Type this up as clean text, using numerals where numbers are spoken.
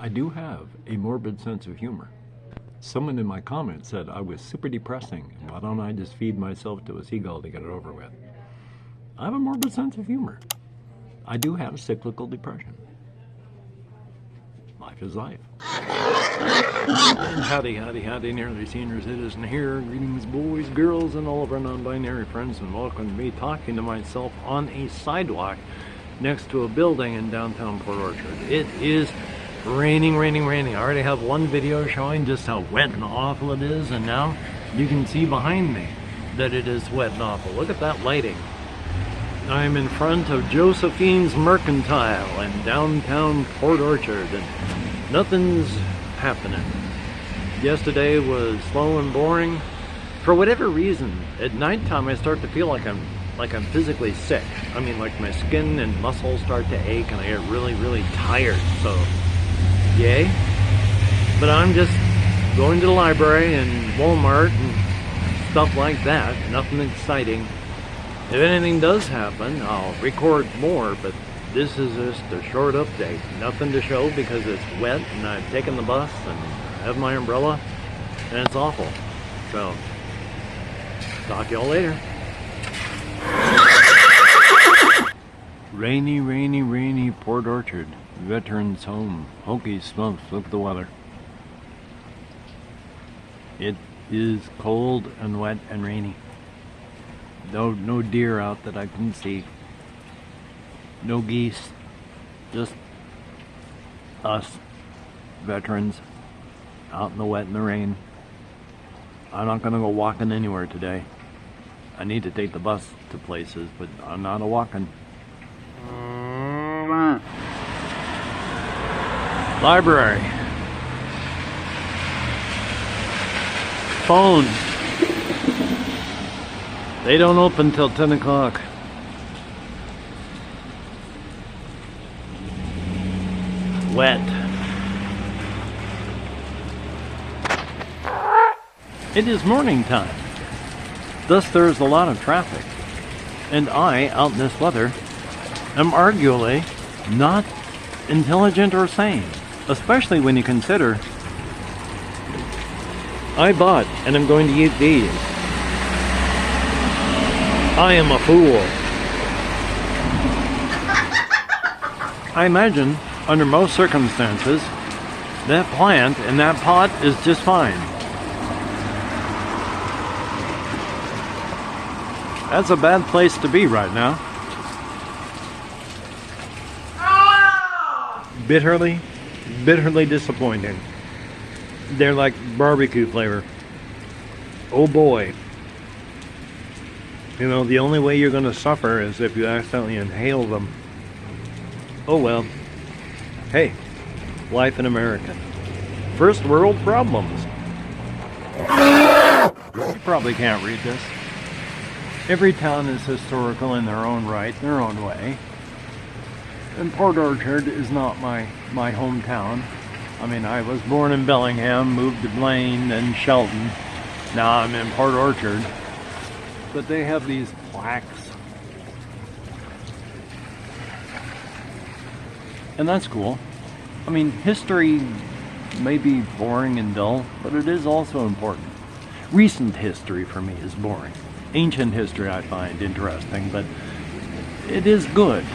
I do have a morbid sense of humor. Someone in my comments said I was super depressing, and why don't I just feed myself to a seagull to get it over with? I have a morbid sense of humor. I do have cyclical depression. Life is life. Howdy, howdy, howdy, nearly senior citizen here. Greetings, boys, girls, and all of our non-binary friends, and welcome to me talking to myself on a sidewalk next to a building in downtown Port Orchard. It is raining, raining, raining. I already have one video showing just how wet and awful it is, and now you can see behind me that it is wet and awful. Look at that lighting. I'm in front of Josephine's Mercantile in downtown Port Orchard, and nothing's happening. Yesterday was slow and boring. For whatever reason, at nighttime I start to feel like I'm physically sick. I mean, like my skin and muscles start to ache and I get really, really tired. So, yay. But I'm just going to the library and Walmart and stuff like that. Nothing exciting. If anything does happen, I'll record more, but this is just a short update. Nothing to show because it's wet and I've taken the bus and have my umbrella and it's awful. So, talk to y'all later. Rainy, rainy, rainy Port Orchard. Veterans home. Hokey smokes, look at the weather. It is cold and wet and rainy. No deer out that I can see. No geese. Just us, veterans, out in the wet and the rain. I'm not gonna go walking anywhere today. I need to take the bus to places, but I'm not walking. Library. Phone. They don't open till 10 o'clock. Wet. It is morning time. Thus there is a lot of traffic. And I, out in this weather, am arguably not intelligent or sane. Especially when you consider I bought and I'm going to eat these. I am a fool. I imagine, under most circumstances, that plant in that pot is just fine. That's a bad place to be right now. Bitterly, bitterly disappointing. They're like barbecue flavor. Oh boy. You know, the only way you're going to suffer is if you accidentally inhale them. Oh well. Hey, life in America. First world problems. You probably can't read this. Every town is historical in their own right, their own way. And Port Orchard is not my hometown. I mean, I was born in Bellingham, moved to Blaine, then Shelton. Now I'm in Port Orchard. But they have these plaques. And that's cool. I mean, history may be boring and dull, but it is also important. Recent history for me is boring. Ancient history I find interesting, but it is good.